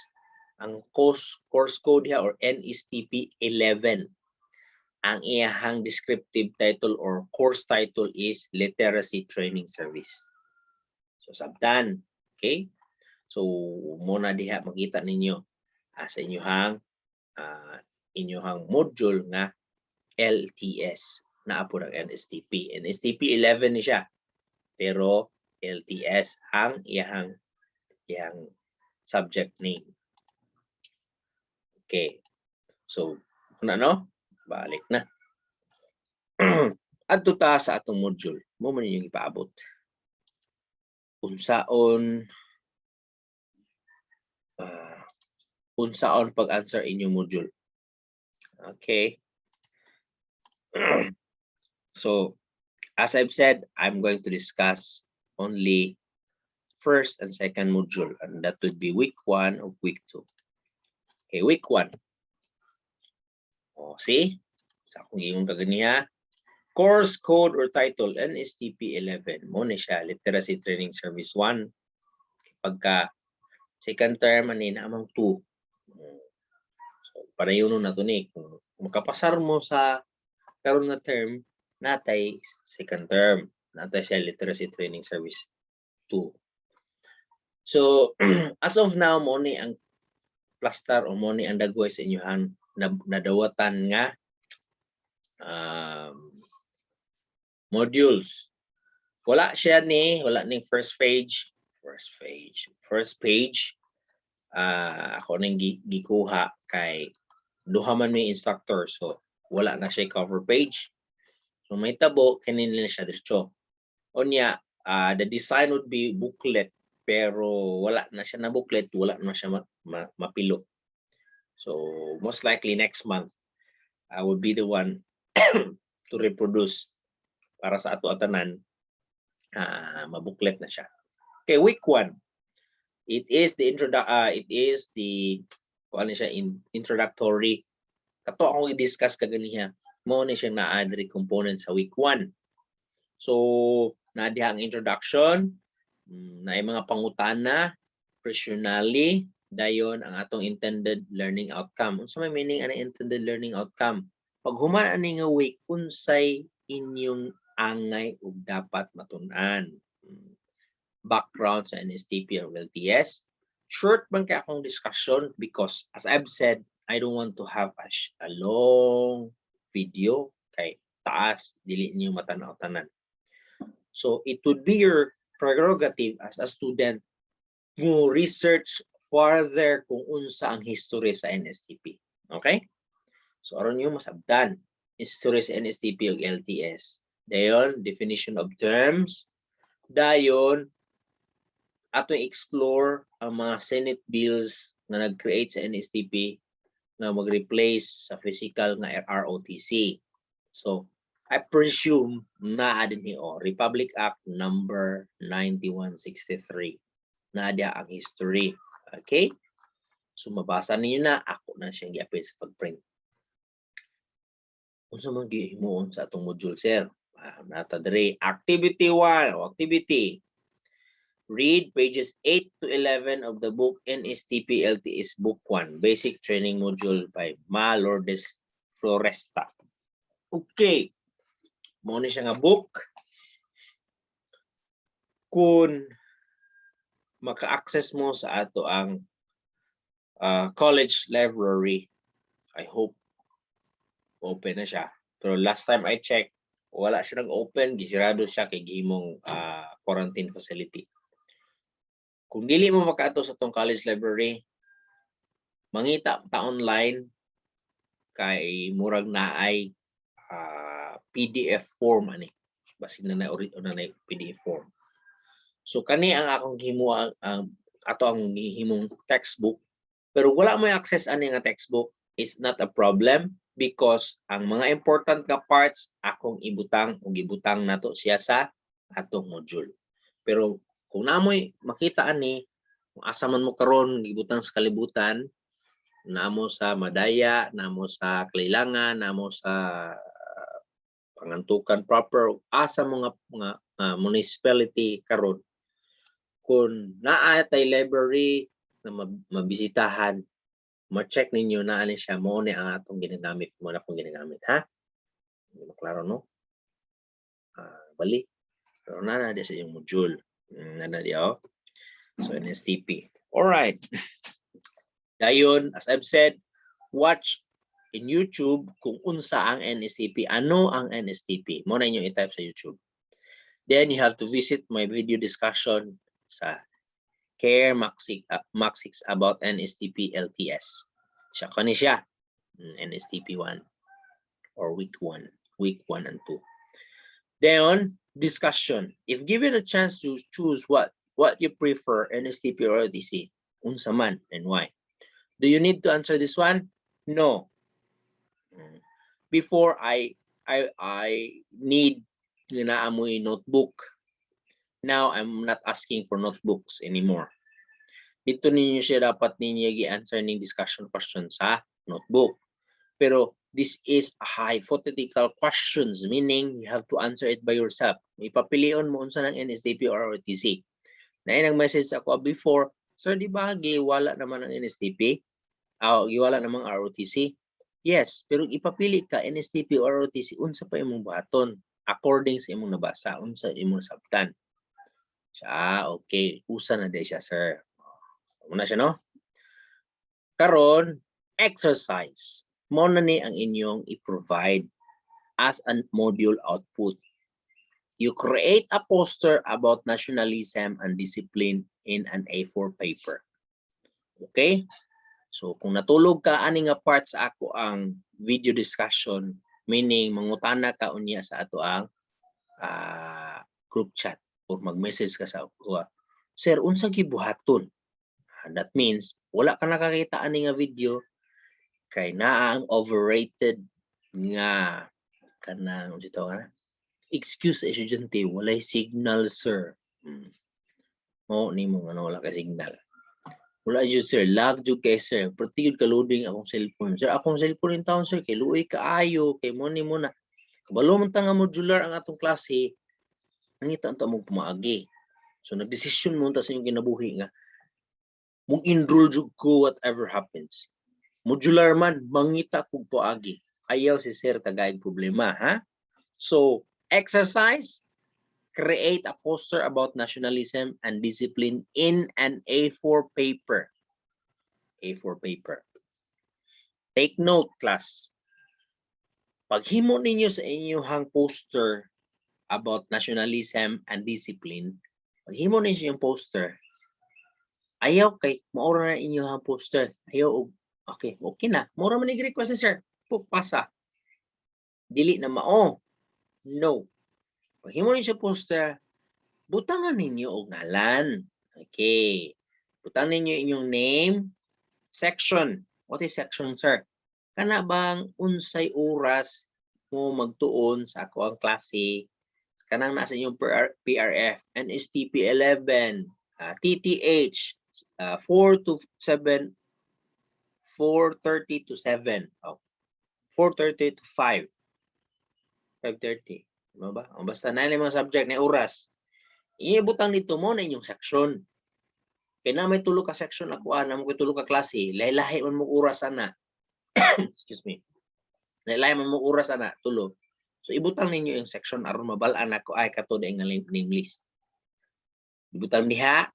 Ang course code diha or NSTP 11. Ang iyahang descriptive title or course title is Literacy Training Service. So, sabtan. Okay? So, muna diha makita ninyo sa inyong module nga LTS na po ng NSTP. NSTP 11 ni siya. Pero LTS ang iyang subject name. Okay. So, kung ano, balik na. Adto ta sa atong module. Mo man yung ipaabot. Unsaon pag-answer inyong module. Okay. So, as I've said, I'm going to discuss only first and second module, and that would be week 1 of week 2. Okay, week 1. Oh, see? Sa akong imong kaganiya, course code or title NSTP 11. Mo ni siya, Literacy Training Service 1. Pagka second term ani na amang 2. So, para yun na to ni kung makapasar mo sa karon nga term, natay second term, natay siya Literacy Training Service 2. So, as of now, mo ni ang plaster o mo ni ang dagway sa inyohan nadawatan nga modules. Wala ning first page. Ako ning gikuha kay duha man may instructor, so wala na siya cover page. So may tabo kanin na siya diretso. Onya, the design would be booklet, pero wala na siya na booklet, wala na siya mapilo. So most likely next month I will be the one to reproduce para sa ato atanan, mabooklet na siya. Okay, week 1. It is the introductory. Kato akong i-discuss kaganiya. Mo ni siya na-add component sa week 1. So, nadiha ang introduction, na mga pangutana, personally, dayon ang atong intended learning outcome. Unsa may meaning ana intended learning outcome? Pag human ani nga week, unsay inyong angay ug dapat matun-an. Background sa NSTP or LTS. Short man kay akong discussion because as I've said, I don't want to have a long video kay taas dili niyo matanaw-tanan. So it would be your prerogative as a student mo research further kung unsa ang history sa NSTP. Okay? So aron niyo masabtan history sa NSTP ug LTS. Dayon definition of terms. Dayon ato explore ang mga Senate bills na nag-create sa NSTP na mag-replace sa physical nga ROTC. So, I presume na din Republic Act number 9163. Na dia ang history. Okay? So, mabasa niyo na. Ako na siyang giapil sa pag-print. Kung sa mga gihimuon sa atong module, sir. Natadre. Activity 1 o activity. Read pages 8 to 11 of the book NSTP LTS Book 1, Basic Training Module by Ma Lourdes Floresta. Okay. Mo ni siya nga book. kung maka-access mo sa ato ang college library, I hope open na siya. Pero last time I checked, wala siya nag-open, gisirado siya kay gihimong quarantine facility. Kung dili mo makaato sa tong college library, mangita ta online kay murag naay PDF form ani. Basin na na PDF form. So kani ang akong gihimo ang ato ang gihimong textbook, pero wala mo access ani nga textbook, is not a problem because ang mga important nga parts akong ibutang o gibutang nato siya sa atong module. Pero kung namoy makita ani kung asa man mo karon gibutang sa kalibutan, namo sa Madaya, namo sa Kailangan, namo sa Pangantukan proper, asa mga municipality karon, kung naa tay library na mabisitahan, ma-check ninyo na alin siya, mo ni ang atong ginagamit, mo na akong ginagamit, ha? Hindi maklaro, no? Bali. Pero na di sa yung module. Na di, oh. So, NSTP. Alright. Dayon, as I've said, watch in YouTube kung unsa ang NSTP. Ano ang NSTP? Mo na inyo i-type sa YouTube. Then, you have to visit my video discussion sa Care Max 6 about NSTP LTS. Siya ko ni siya. NSTP 1 or week 1 and 2. Then, discussion. If given a chance to choose what you prefer, NSTP or LTC, unsa man and why? Do you need to answer this one? No. Before I need na amoy notebook. Now I'm not asking for notebooks anymore. Dito ninyo siya dapat ninyo i-answer ng discussion question sa notebook. Pero this is a hypothetical questions, meaning you have to answer it by yourself. Ipapilion mo unsa ng NSTP or ROTC. Na yung message ako before, sir, di ba giwala naman ang NSTP? Giwala namang ROTC? Yes, pero ipapili ka NSTP or ROTC, unsa pa imong buhaton according sa imong nabasa, unsa imong sabtan. Okay, usa na day siya, sir. Una siya, no? Karon, exercise. Mo na ni ang inyong i-provide as a module output. You create a poster about nationalism and discipline in an A4 paper. Okay? So, kung natulog ka, ani nga parts ako ang video discussion, meaning mangutana ka unya sa ato ang group chat or mag-message ka sa ako, sir, unsa gibuhaton? That means, wala ka nakakita ani nga video, kay naa ang overrated nga kanang dito nga excuse estudyante, walay signal, sir. Mo ni mo ano, wala ka signal. Wala jud, sir, lag jud kay sir, pati jud ka loading akong cellphone, sir. Akong cellphone in town, sir, kay luoy kaayo, kay mo ni mo na kabalo man ta nga modular ang atong klase, nangita unta mo pumaagi. So nagdesisyon mo unta sa inyong kinabuhi nga mong enroll jud ko whatever happens. Modular man, mangita kog paagi. Ayaw si sir tagay problema, ha? So, exercise, create a poster about nationalism and discipline in an A4 paper. A4 paper. Take note, class. Paghimo ninyo sa inyong poster about nationalism and discipline, paghimo ninyo yung poster, ayaw kay maura na inyong poster. Ayaw, okay na. Maura man i-request sir. Pasa. Dili na mao. No. Paghimo ninyo sa poster, butangan ninyo og ngalan. Okay. Butang ninyo inyong name, section. What is section, sir? Kana bang unsay oras mo magtuon sa ako ang klase? Kanang nasa inyong PRF, NSTP 11, TTH, 4 to 7, 4:30 to 7. 4:30 to 5. 5:30. Diba ba? Basta na yung mga subject na oras. Iibutang dito mo na inyong section. Kaya na may tulo ka section ako, na mo tulo ka klase, lahi-lahi man mo oras ana. Excuse me. Lahi-lahi man mo oras ana, tulo. So ibutang ninyo yung section aron mabalaan ako ay kato ang name list. Ibutang diha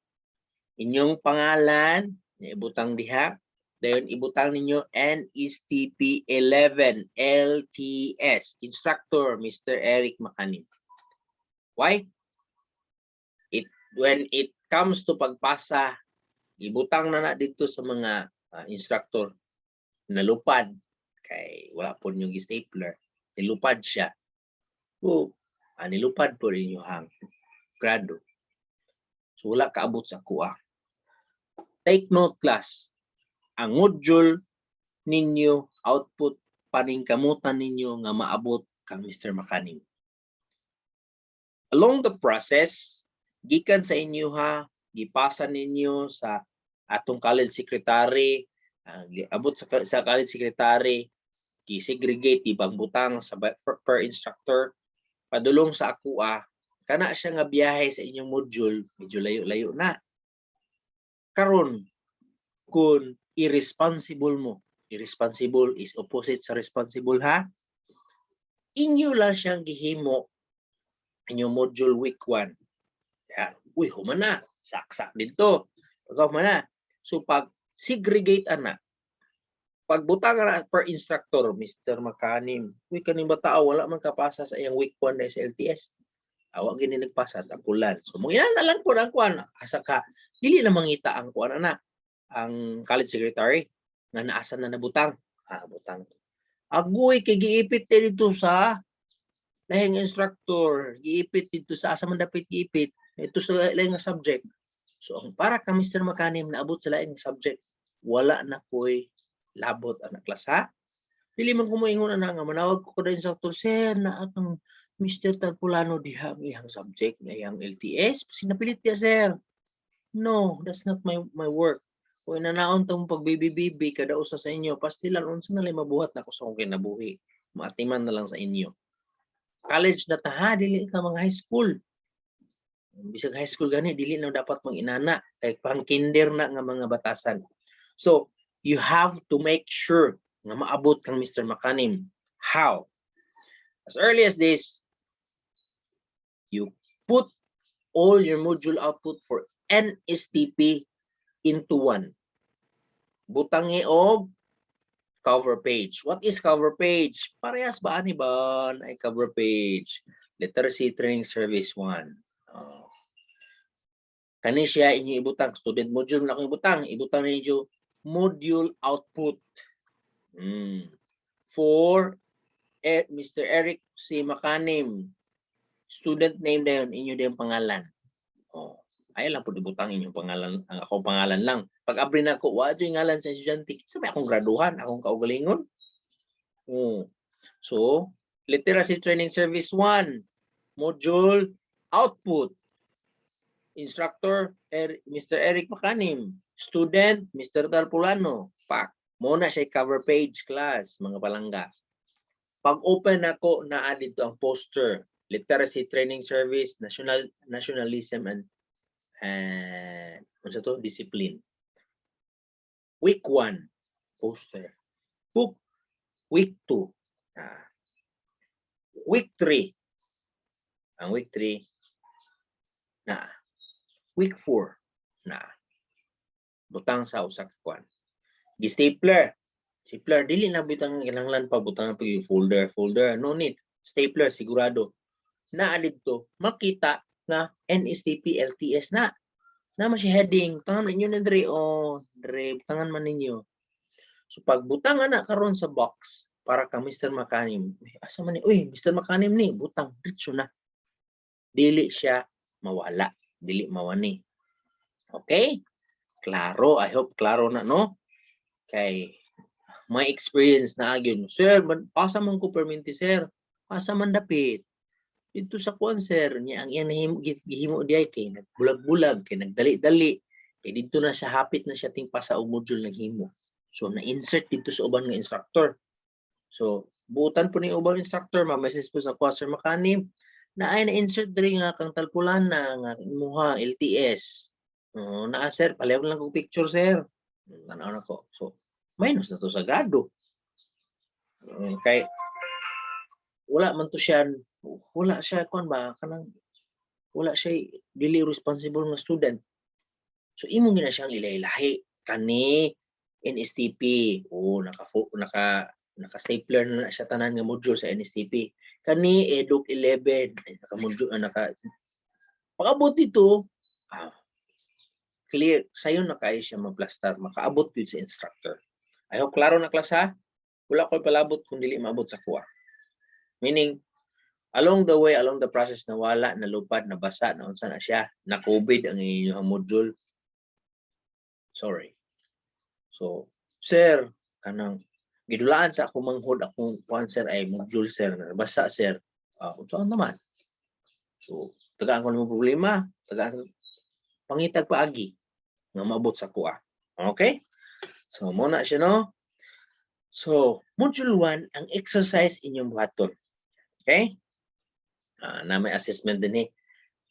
inyong pangalan, ibutang diha. Dayon ibutang ninyo NSTP 11 LTS, instructor Mr. Eric Macanim. Why? When it comes to pagpasa, ibutang na dito sa mga instructor, nalupad kay wala po yung stapler, nilupad siya. So, nilupad po rin yung grado. So wala kaabot sa kuha. Take note class, ang module ninyo, output paningkamutan ninyo nga maabot kang Mr. Macanim. Along the process, gikan sa inyo gipasa ninyo sa atong college secretary, abot sa college secretary, gi-segregate ibang butang sa per instructor, padulong sa akua, kana siya nga biyahe sa inyong module, medyo layo-layo na. Karon, kung irresponsible mo, irresponsible is opposite sa responsible inyo lang siyang gihimo inyong module week 1. Uy, humana, saksak dito. Humana. So pag segregate pagbutang na per instructor, Mr. Macanim, uy, kaning batao, wala man kapasa sa iyang week 1 na sa LTS. Awag gini nagpasa, tapulan. So mga ilan na lang po ang kuan. Asa ka, dili na mangita ang kuan ang college secretary nga naasan na nabutang. Butang. Agoy, kay giipit dito sa lahing instructor, giipit dito sa asa man dapat giipit, ito sa lahing subject. So para ka Mr. Macanim naabot sa lahing subject, wala na ko'y labot ang klasa. Dili man ko moingon nga manawag ko kada instructor, sir, na atong Mr. Tarpulano diha ang iyang subject na iyang LTS. Sinapilit niya, sir. No, that's not my work. Kung inanaon tong pagbibi-bibi kada usa sa inyo, pastilan unsa na lang mabuhat na ko sa akong kinabuhi. Maatiman na lang sa inyo. College na ta dili ta mga high school. Bisag high school gani dili na dapat manginana kay pang kinder na nga mga batasan. So, you have to make sure nga maabot kang Mr. Macanim. How? As early as this, you put all your module output for NSTP into one. Butangi og cover page. What is cover page? Parehas ba ani ba na cover page? Literacy Training Service 1. Kani siya inyo ibutang student module na akong ibutang ninyo module output. For Mr. Eric C. Macanim, student name na yun, inyo din pangalan. Ay lang po ibutang inyong pangalan, ang akong pangalan lang. Pag abri na ko, wadyo yung ngalan sa estudyante, sabi akong graduhan, akong kaugalingon. So, Literacy Training Service 1, module output. Instructor, Mr. Eric Macanim. Student, Mr. Tarpulano. Muna siya cover page class, mga palangga. Pag open ako, naa dito ang poster. Literacy Training Service, Nationalism and discipline. Week 1, poster. Week 2. Week 3. Ang week 3 na. Week 4 na. Butang sa usak kwan. Stapler. Stapler, dili na butang kinahanglan pa butang pag folder. No need. Stapler, sigurado. Naa dito, makita nga NSTP LTS na. Naman si heading. Tangan ninyo na dre. Tangan man ninyo. So pag butang karon sa box para ka Mr. Macanim. Asa man ni? Uy, Mr. Macanim ni. Butang. Diretso na. Dili siya mawala. Dili mawani. Okay? Klaro. I hope klaro na, no? Kay my experience na agyon. Sir, pasa man ko perminti, sir. Pasa man dapit. Dito sa kuan, sir, niya ang iyan gihimo diay kay nagbulag-bulag, kay nagdali-dali. Kay dito na siya hapit na siya ting pasa og module naghimo. So na-insert dito sa uban nga instructor. So buutan po ni ubang instructor, ma-message po sa kuan, Sir Macanim, na ay na-insert diri nga kang talpulan na nga imuha LTS. Na sir, palayo lang kog picture, sir. Tanaw na ko. So minus na to sa grado. Kay wala man to siya, wala siya kuan ba kanang wala siya dili responsible nga student. So imo gina siyang ilahi-lahi kani NSTP o naka-stapler na siya tanan nga module sa NSTP. Kani EDUC 11 naka-module pag-abot dito clear sayo na kay siya maplastar makaabot yun sa instructor. I hope klaro na class ha. Wala ko'y palabot kung dili maabot sa kuha. Meaning along the way, along the process na wala, nalupad, nabasa, na unsa na siya, na COVID ang inyong module. Sorry. So, sir, kanang gidulaan sa ako manghod akong kuan sir ay module sir, nabasa sir. Unsa naman? So, tagaan ko ng problema, tagaan pangitag paagi nga maabot sa kuha. Okay? So, muna siya no. So, module 1 ang exercise inyong buhaton. Okay? Na may assessment din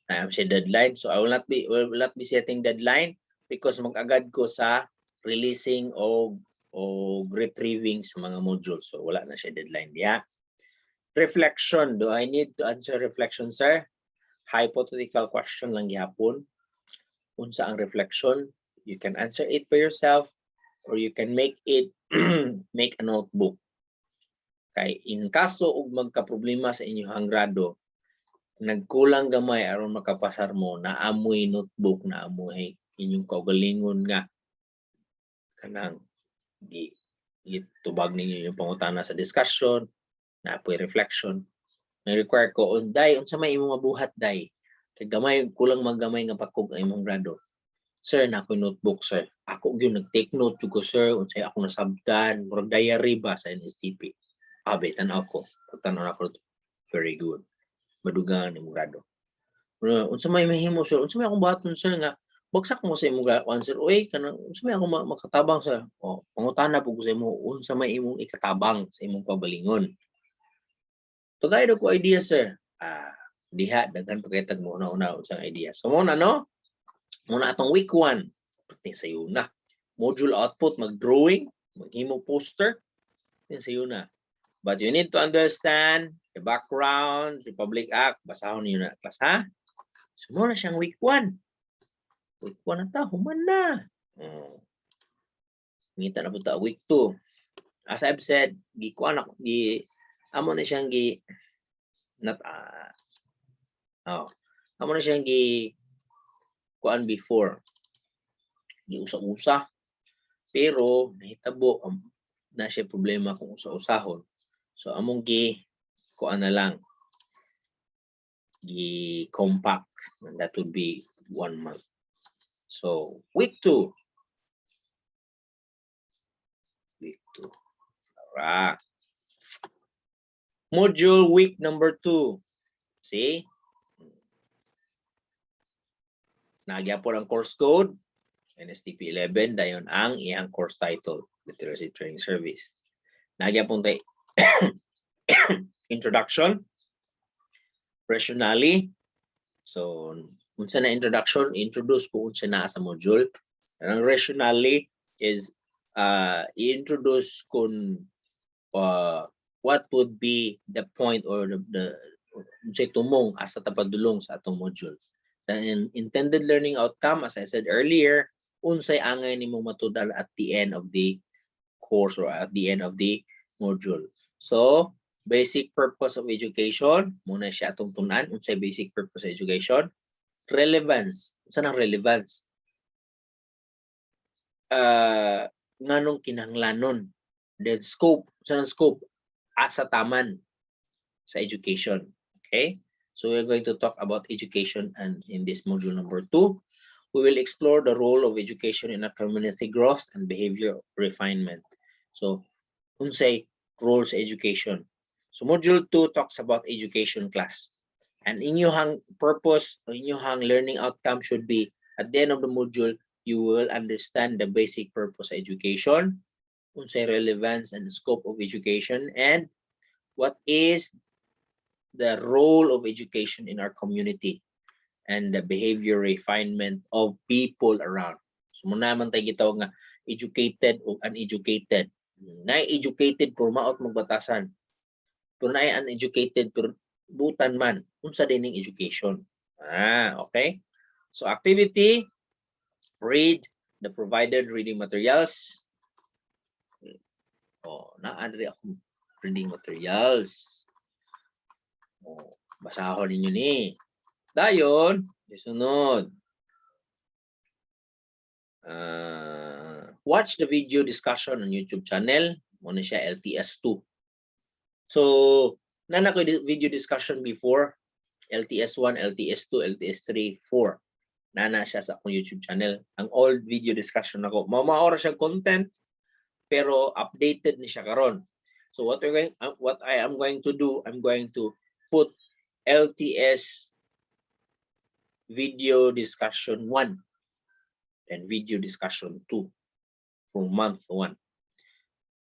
I am say deadline, so I will not be setting deadline because mag-agad ko sa releasing o retrieving sa mga modules. So wala na siya deadline diya. Reflection, do I need to answer reflection, sir? Hypothetical question lang gihapon. Unsa ang reflection? You can answer it by yourself or you can make it make a notebook. Kay in kaso ug magka-problema sa inyong grado, nagkulang gamay aron makapasar mo, naamoy notebook, naamoy inyong kaugalingon nga kanang gitubag ninyo yung pangutana sa discussion, naapoy reflection. May require ko unday unsa may imong mabuhat day. Kay gamay kulang maggamay nga pakog ang imong grado. Sir, na ako notebook, sir. Ako gyud nag-take note ko, sir, unsay ako nasabtan, murag diary ba sa NSTP. Tan-aw ko. Pagtan-aw ako, very good. Madugang ni mong grado. Unsa may mahimo, sir? Unsa may akong baton, sir, nga bagsak mo sa imong answer. Oy, kanang unsa may ako makatabang, sir? Pangutana po ko sa imo, unsa may imong ikatabang sa imong kabalingon. Tugay ko idea, sir. Diha daghan pakitag mo una unsang idea. So muna no? Muna atong week 1, pati sayo na. Module output, mag-drawing, maghimo poster, din sayo na. But you need to understand the background, Republic Act, basahon niyo na class ha. So muna siyang week 1. Week 1 na ta, human na. Ngita na po ta week 2. As I've said, amo na siyang amo na siyang kuan before. Giusa-usa. Pero nahitabo na siya problema kung usa-usahon. So among kuan na lang compact, and that would be 1 month. So week 2. Week 2. Alright. Module week number 2. See? Nagya po ang course code, NSTP 11, dayon ang iyang course title, Literacy Training Service. Nagya po tayo introduction, rationale. So, unsa na introduction, introduce ko unsa na sa module. Ang rationale is i-introduce kung what would be the point or the unsay tumong asa tapadulong sa atong module. The intended learning outcome, as I said earlier, unsay angay nimo matudal at the end of the course or at the end of the module. So, basic purpose of education, muna siya atong tunan, unsay basic purpose of education. Relevance, unsa nang relevance? Nganong kinahanglanon. Then scope, unsa nang scope? Asa taman sa education. Okay? So we're going to talk about education, and in this module number 2, we will explore the role of education in a community growth and behavior refinement. So, unsay role sa education. So module 2 talks about education class. And inyong purpose or inyong learning outcome should be, at the end of the module, you will understand the basic purpose of education, unsay relevance and scope of education, and what is the role of education in our community and the behavior refinement of people around. So muna man tayo gitawag nga educated o uneducated. Na-educated pero maot magbatasan. Pero na uneducated pero butan man, unsa din ning education. Okay. So activity, read the provided reading materials. Naandri ako reading materials. Basahon ninyo ni. Dayon, sunod. Watch the video discussion on YouTube channel. Muna siya LTS2. So, nana ko video discussion before. LTS1, LTS2, LTS3, 4. Nana siya sa akong YouTube channel. Ang old video discussion ako. Mamaora siya content, pero updated ni siya karon. So what I am going to do, I'm going to put LTS video discussion 1 and video discussion 2 for month 1.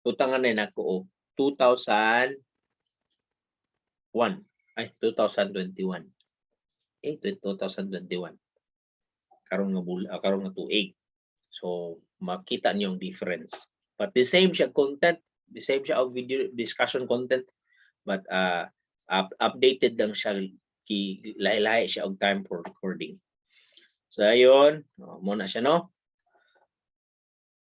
Tutangan na nako 2001 ay 2021. 2021. Karon nga tuig. So makita niyo yung difference. But the same siya content, the same siya video discussion content, but updated lang siya, lahi-lahi siya og time for recording. So ayun, muna siya no.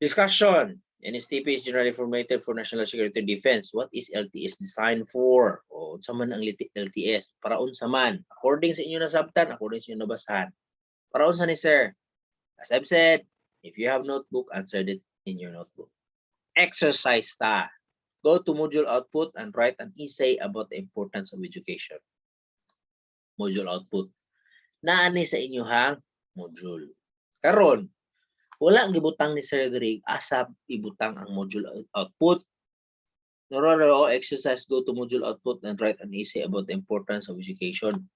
Discussion. NSTP is generally formatted for national security and defense. What is LTS designed for? Unsa man ang LTS? Para unsa man? According sa inyo na sabtan, according sa inyo na basahan. Para unsa ni sir? As I've said, if you have notebook, answer it in your notebook. Exercise ta. Go to module output and write an essay about the importance of education. Module output. Naani sa inyuhang module. Karon, wala ang gibutang ni Sir Greg asa ibutang ang module output. Noro exercise, go to module output and write an essay about the importance of education.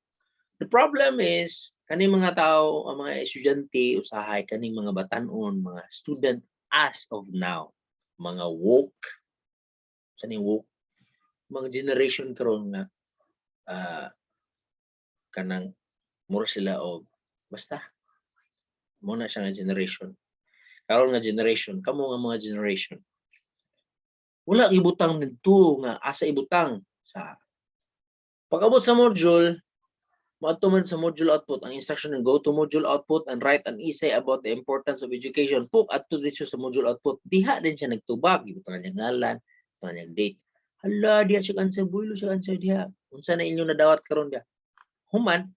The problem is, kaning mga tao, ang mga estudyante, usahay, kaning mga batanon, mga student as of now, mga woke, saning woke, mga generation karon nga kanang mura sila og basta muna siya nga generation. Karon nga generation, kamo nga mga generation, wala ibutang dito nga asa ibutang sa pag-abot sa module. Maadto man sa module output, ang instruction ng go to module output and write an essay about the importance of education. Puk adto dito sa module output, diha din siya nagtubag, ibutang niya ngalan, ibutang niya date. Hala, diha siya answer, builo siya answer diha. Unsa na inyo nadawat karon diha? Human,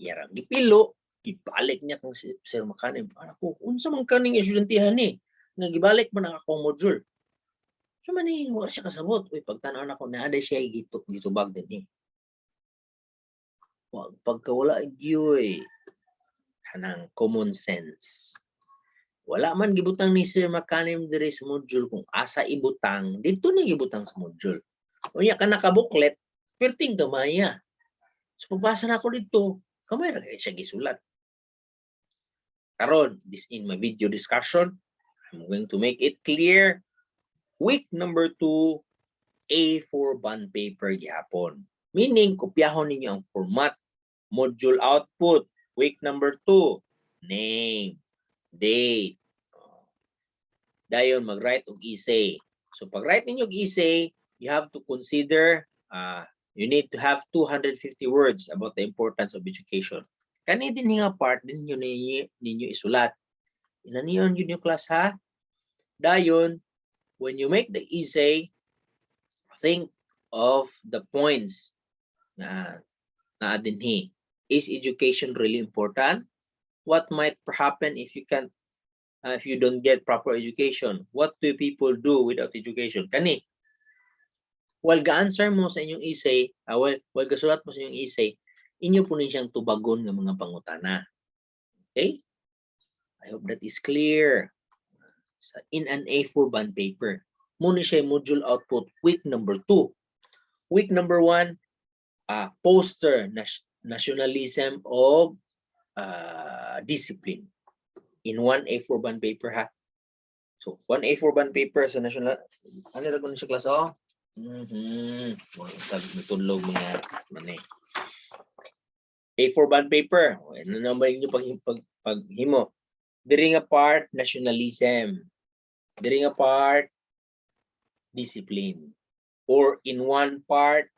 iyarang gipilo, gibalik niya kung Sir Makanim. Ako, unsa man kaning estudyantehhan ni? Nga gibalik man ang akong module. So man ni wala siya kasabot. Uy, pagtanaw na ko na ada siya gitubag din eh. Pagkawala giyoy kanang common sense. Wala man gibutang ni Sir Makanim diri sa module kung asa ibutang, dito ni gibutang sa module. Unya ka nakabuklet, perting gamaya. So pagbasa na ako dito, kamay ra kay siya gisulat. Karon, this in my video discussion, I'm going to make it clear. Week number 2, A4 bond paper gihapon. Meaning, kopyahon ninyo ang format. Module output, week number 2, name, date. Dayon, mag-write og essay. So, pag-write ninyo og essay, you have to consider, you need to have 250 words about the importance of education. Kani din nga part din ninyo isulat. Inaniyon yun yung class ha. Dayon, when you make the essay, think of the points na dinhi. Is education really important? What might happen if you can't, if you don't get proper education? What do people do without education? Kani. While ga-answer mo sa inyong essay, while gasulat mo sa inyong essay, inyo po rin siyang tubagon ng mga pangutana. Okay? I hope that is clear. In an A4 bond paper, muna siya module output week number 2. Week number 1, poster, nationalism of discipline. In 1 A4 bond paper ha. So 1 A4 bond paper sa national, ano na ko sa klase oh? Sabi natulog mga manay. A4 bond paper. Ano naman yung paghimo? Diri nga part nationalism. Diri nga part discipline. Or in one part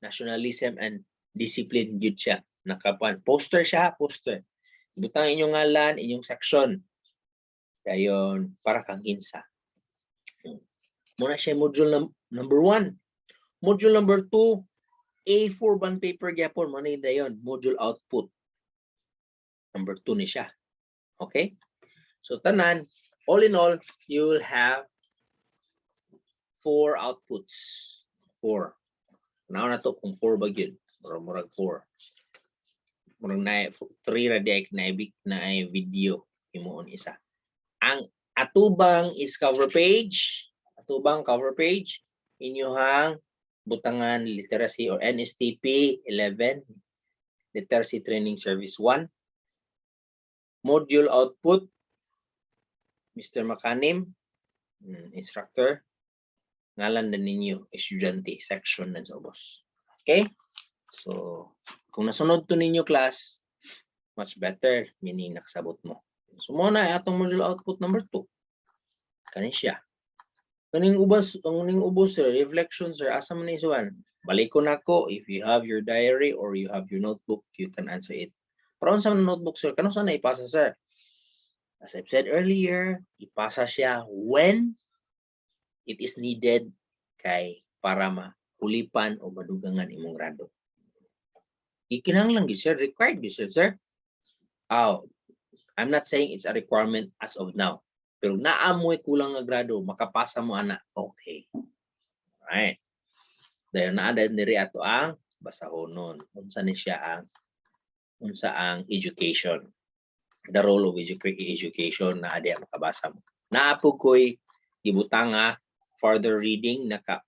nationalism and discipline gyud siya. Nakapan. Poster siya, poster. Butang inyong ngalan, inyong section. Dayon, para kang kinsa. Muna siya module number 1. Module number 2, A4 bond paper gyapon. Muna yun dayon, module output. Number 2 ni siya. Okay? So, tanan, all in all, you will have 4 outputs. 4. Now na to kung 4 ba yun. Murag 4. Murag na 3 ra di na video himuon isa. Ang atubang is cover page. Atubang cover page. Inyuhang butangan literacy or NSTP 11. Literacy Training Service 1. Module output. Mr. Makanim, instructor. Ngalan na ninyo, estudyante, section na sa ubos. Okay? So, kung nasunod to ninyo class, much better, meaning nakasabot mo. So, muna atong module output number 2. Kani siya. Kaning ubos, sir, reflection, sir, asa man isuan? Balik ko na ko, if you have your diary or you have your notebook, you can answer it. Pero sa notebook, sir, kano saan na ipasa, sir? As I've said earlier, ipasa siya when it is needed kay para makulipan o madugangan imong grado. Ikinahanglan gyud sir, required gyud sir. Oh, I'm not saying it's a requirement as of now. Pero naamoy kulang nga grado, makapasa mo ana. Okay. Right. Dahil naada diri ato ang basahonon. Unsa ni siya ang education. The role of education na adi makabasa mo. Naapog ko'y gibutanga further reading naka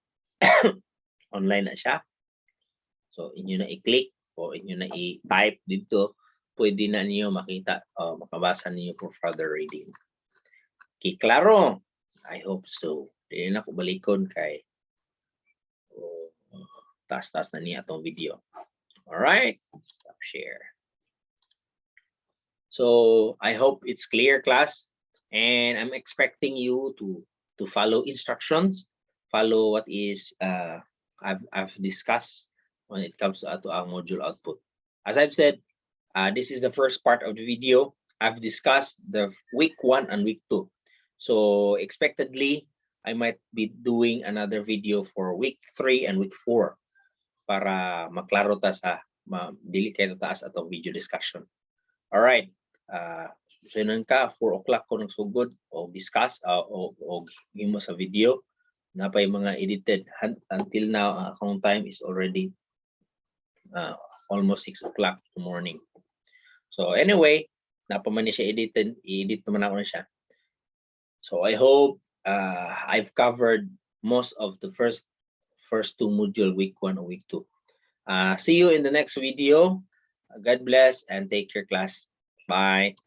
online na siya. So inyo na i-click o inyo na i-type dito, pwede na niyo makita o makabasa niyo for further reading. Okay, klaro? I hope so. Dili na ko balikon kay taas-taas na niya itong video. Alright, stop share. So I hope it's clear, class, and I'm expecting you to follow instructions, follow what is I've discussed when it comes to our module output. As I've said, this is the first part of the video. I've discussed the week 1 and week 2. So expectedly, I might be doing another video for week 3 and week 4 para maklaro ta sa dili kay taas atong video discussion. All right. Sunan ka 4 o'clock ko nagsugod o discuss o himo sa video na pay mga edited until now akong time is already almost 6 o'clock in the morning. So anyway, napaman ni siya i-edit naman ako na siya. So I hope I've covered most of the first 2 module, week 1 or week 2. See you in the next video. God bless and take care, class. Bye.